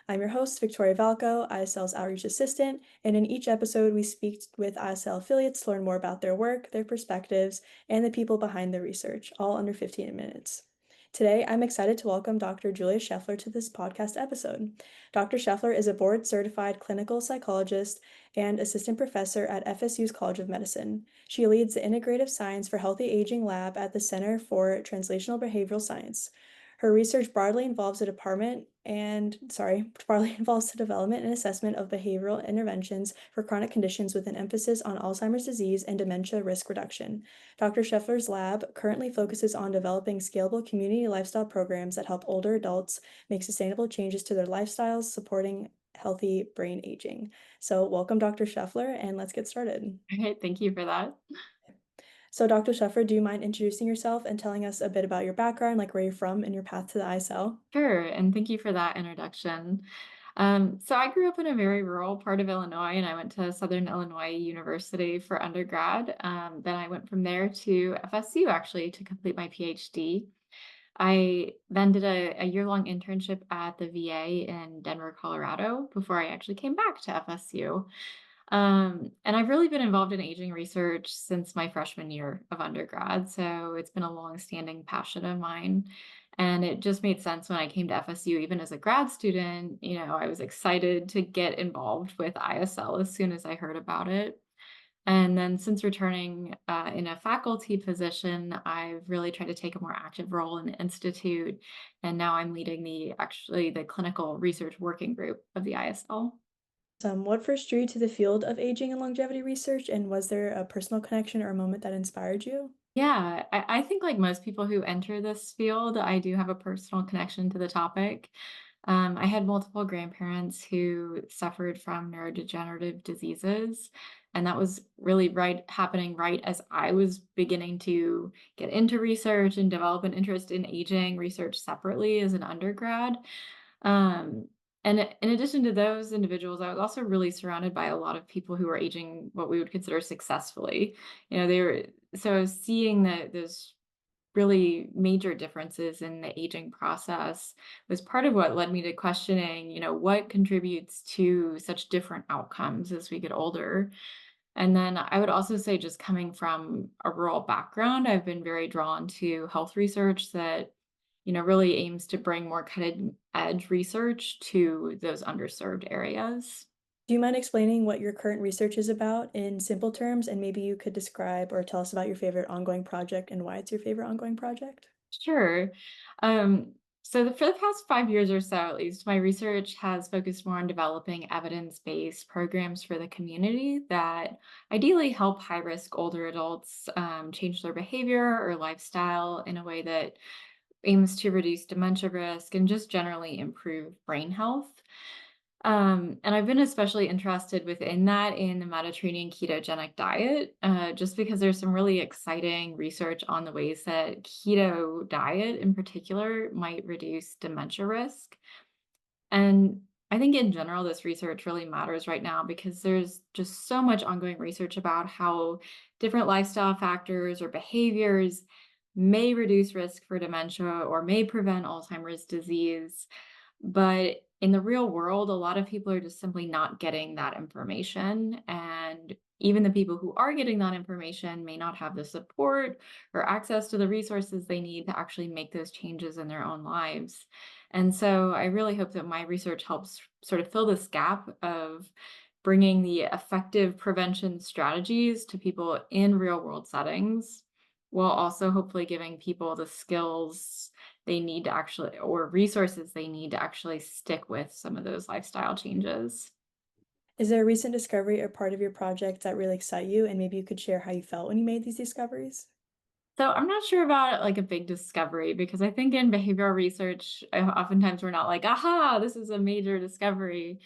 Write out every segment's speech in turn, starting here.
I'm your host, Victoria Valko, ISL's Outreach Assistant, and in each episode, we speak with ISL affiliates to learn more about their work, their perspectives, and the people behind the research, all under 15 minutes. Today, I'm excited to welcome Dr. Julia Sheffler to this podcast episode. Dr. Sheffler is a board-certified clinical psychologist and assistant professor at FSU's College of Medicine. She leads the Integrative Science for Healthy Aging lab at the Center for Translational Behavioral Science. Her research broadly involves the development and assessment of behavioral interventions for chronic conditions with an emphasis on Alzheimer's disease and dementia risk reduction. Dr. Scheffler's lab currently focuses on developing scalable community lifestyle programs that help older adults make sustainable changes to their lifestyles, supporting healthy brain aging. So welcome, Dr. Scheffler, and let's get started. All right, thank you for that. So, Dr. Sheffer, do you mind introducing yourself and telling us a bit about your background, like where you're from and your path to the ISL? Sure, and thank you for that introduction. So I grew up in a very rural part of Illinois, and I went to Southern Illinois University for undergrad. Then I went from there to FSU actually to complete my PhD. I then did a year-long internship at the VA in Denver, Colorado, before I actually came back to FSU. And I've really been involved in aging research since my freshman year of undergrad. So it's been a long-standing passion of mine. And it just made sense when I came to FSU, even as a grad student, I was excited to get involved with ISL as soon as I heard about it. And then since returning in a faculty position, I've really tried to take a more active role in the institute. And now I'm leading the clinical research working group of the ISL. What first drew you to the field of aging and longevity research, and was there a personal connection or a moment that inspired you? Yeah, I think like most people who enter this field, I do have a personal connection to the topic. I had multiple grandparents who suffered from neurodegenerative diseases, and that was really happening right as I was beginning to get into research and develop an interest in aging research separately as an undergrad. Um, and in addition to those individuals, I was also really surrounded by a lot of people who were aging what we would consider successfully. They were so seeing those really major differences in the aging process was part of what led me to questioning, what contributes to such different outcomes as we get older. And then I would also say, just coming from a rural background, I've been very drawn to health research that really aims to bring more cutting edge research to those underserved areas. Do you mind explaining what your current research is about in simple terms, and maybe you could describe or tell us about your favorite ongoing project and why it's your favorite ongoing project? Sure. For the past 5 years or so, at least, my research has focused more on developing evidence-based programs for the community that ideally help high-risk older adults change their behavior or lifestyle in a way that aims to reduce dementia risk and just generally improve brain health. And I've been especially interested within that in the Mediterranean ketogenic diet, just because there's some really exciting research on the ways that keto diet in particular might reduce dementia risk. And I think in general, this research really matters right now because there's just so much ongoing research about how different lifestyle factors or behaviors may reduce risk for dementia or may prevent Alzheimer's disease. But in the real world, a lot of people are just simply not getting that information. And even the people who are getting that information may not have the support or access to the resources they need to actually make those changes in their own lives. And so I really hope that my research helps sort of fill this gap of bringing the effective prevention strategies to people in real world settings, while also hopefully giving people the skills they need to actually, or resources they need to actually stick with some of those lifestyle changes. Is there a recent discovery or part of your project that really excite you, and maybe you could share how you felt when you made these discoveries? So I'm not sure about like a big discovery because I think in behavioral research, oftentimes we're not like, aha, this is a major discovery.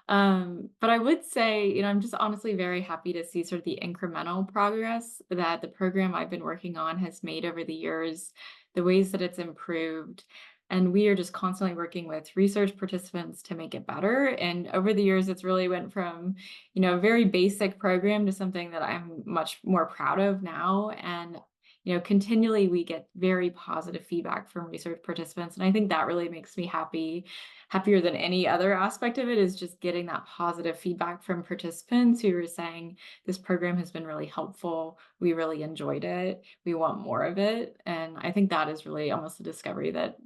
But I would say, I'm just honestly very happy to see sort of the incremental progress that the program I've been working on has made over the years, the ways that it's improved. And we are just constantly working with research participants to make it better. And over the years, it's really went from, a very basic program to something that I'm much more proud of now. And continually we get very positive feedback from research participants. And I think that really makes me happier than any other aspect of it is just getting that positive feedback from participants who are saying, this program has been really helpful. We really enjoyed it. We want more of it. And I think that is really almost a discovery that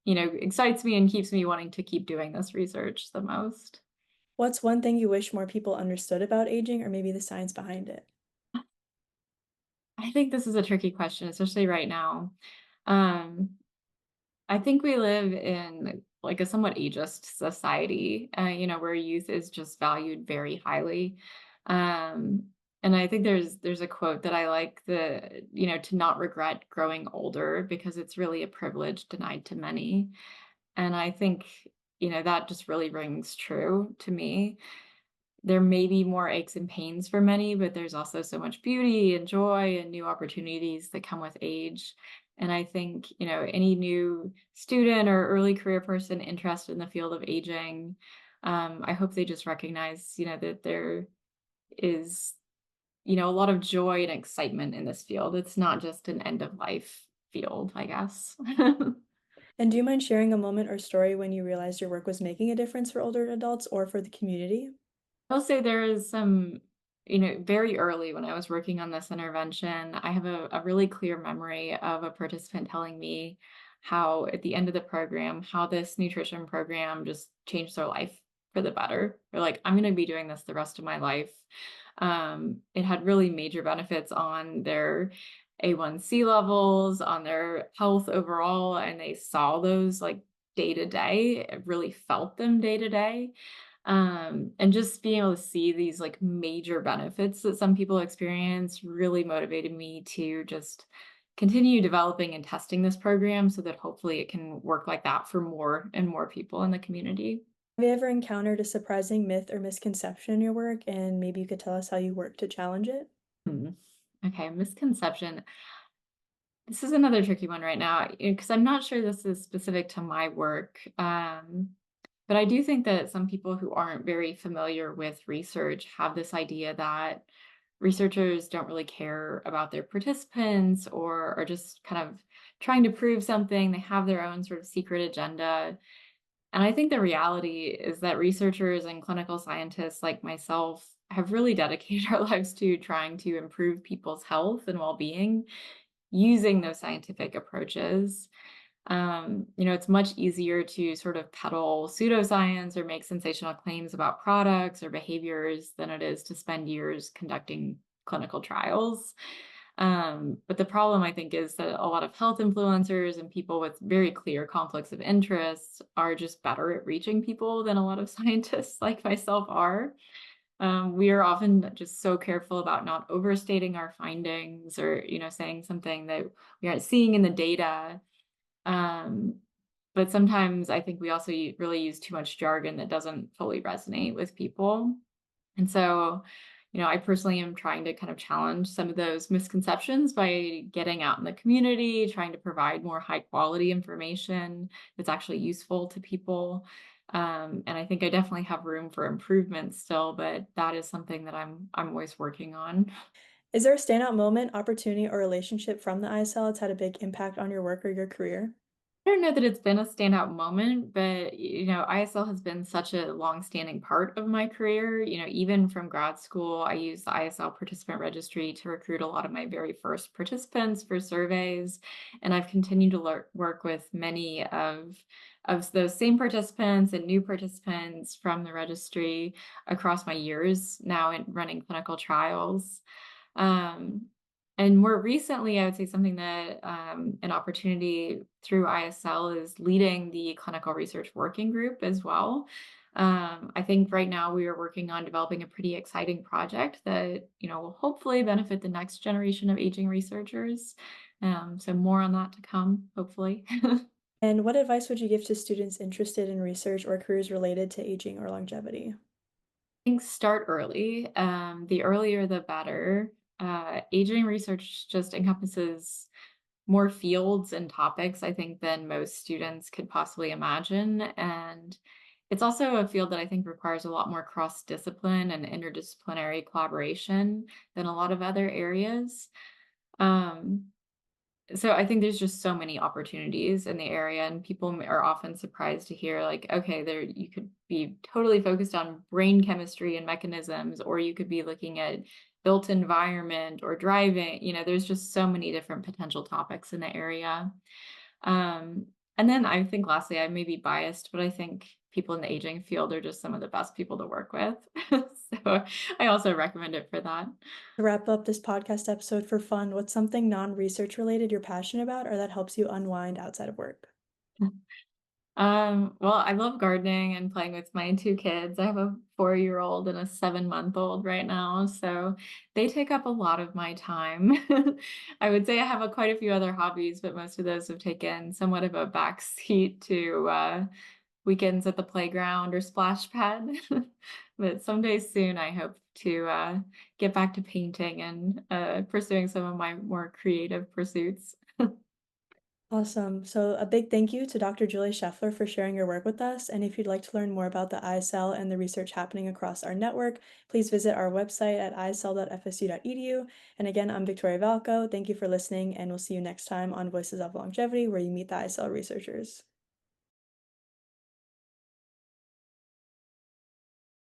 excites me and keeps me wanting to keep doing this research the most. What's one thing you wish more people understood about aging or maybe the science behind it? I think this is a tricky question, especially right now. Um, I think we live in like a somewhat ageist society, where youth is just valued very highly. Um, and I think there's a quote that I like to not regret growing older because it's really a privilege denied to many. And I think, that just really rings true to me. There may be more aches and pains for many, but there's also so much beauty and joy and new opportunities that come with age. And I think, any new student or early career person interested in the field of aging, I hope they just recognize, that there is, a lot of joy and excitement in this field. It's not just an end of life field, I guess. And do you mind sharing a moment or story when you realized your work was making a difference for older adults or for the community? I'll say there is some, very early when I was working on this intervention, I have a really clear memory of a participant telling me how at the end of the program, how this nutrition program just changed their life for the better. They're like, I'm going to be doing this the rest of my life. It had really major benefits on their A1C levels, on their health overall, and they saw those like day to day, really felt them day to day. And just being able to see these like major benefits that some people experience really motivated me to just continue developing and testing this program so that hopefully it can work like that for more and more people in the community. Have you ever encountered a surprising myth or misconception in your work, and maybe you could tell us how you work to challenge it? Hmm. Okay, misconception. This is another tricky one right now because I'm not sure this is specific to my work. But I do think that some people who aren't very familiar with research have this idea that researchers don't really care about their participants or are just kind of trying to prove something. They have their own sort of secret agenda. And I think the reality is that researchers and clinical scientists like myself have really dedicated our lives to trying to improve people's health and well-being using those scientific approaches. It's much easier to sort of peddle pseudoscience or make sensational claims about products or behaviors than it is to spend years conducting clinical trials. But the problem, I think, is that a lot of health influencers and people with very clear conflicts of interest are just better at reaching people than a lot of scientists like myself are. We are often just so careful about not overstating our findings or, saying something that we aren't seeing in the data. Um, but sometimes I think we also really use too much jargon that doesn't fully resonate with people. And so, I personally am trying to kind of challenge some of those misconceptions by getting out in the community, trying to provide more high quality information that's actually useful to people. And I think I definitely have room for improvement still, but that is something that I'm always working on. Is there a standout moment, opportunity, or relationship from the ISL that's had a big impact on your work or your career? I don't know that it's been a standout moment, but ISL has been such a long-standing part of my career. Even from grad school, I used the ISL participant registry to recruit a lot of my very first participants for surveys, and I've continued to work with many of those same participants and new participants from the registry across my years now in running clinical trials. Um, and more recently, I would say something that an opportunity through ISL is leading the clinical research working group as well. I think right now we are working on developing a pretty exciting project that will hopefully benefit the next generation of aging researchers. So more on that to come, hopefully. And what advice would you give to students interested in research or careers related to aging or longevity? Think start early. The earlier, the better. Aging research just encompasses more fields and topics, I think, than most students could possibly imagine. And it's also a field that I think requires a lot more cross-discipline and interdisciplinary collaboration than a lot of other areas. Um, So I think there's just so many opportunities in the area, and people are often surprised to hear, like, okay, there you could be totally focused on brain chemistry and mechanisms, or you could be looking at built environment or driving. There's just so many different potential topics in the area. Um, and then I think lastly, I may be biased, but I think people in the aging field are just some of the best people to work with. So I also recommend it for that. To wrap up this podcast episode for fun, what's something non-research related you're passionate about or that helps you unwind outside of work? Well, I love gardening and playing with my 2 kids. I have a 4-year-old and a 7-month-old right now, so they take up a lot of my time. I would say I have quite a few other hobbies, but most of those have taken somewhat of a back seat to weekends at the playground or splash pad. But someday soon, I hope to get back to painting and pursuing some of my more creative pursuits. Awesome. So a big thank you to Dr. Julie Sheffler for sharing your work with us. And if you'd like to learn more about the ISL and the research happening across our network, please visit our website at isl.fsu.edu. And again, I'm Victoria Valko. Thank you for listening, and we'll see you next time on Voices of Longevity, where you meet the ISL researchers.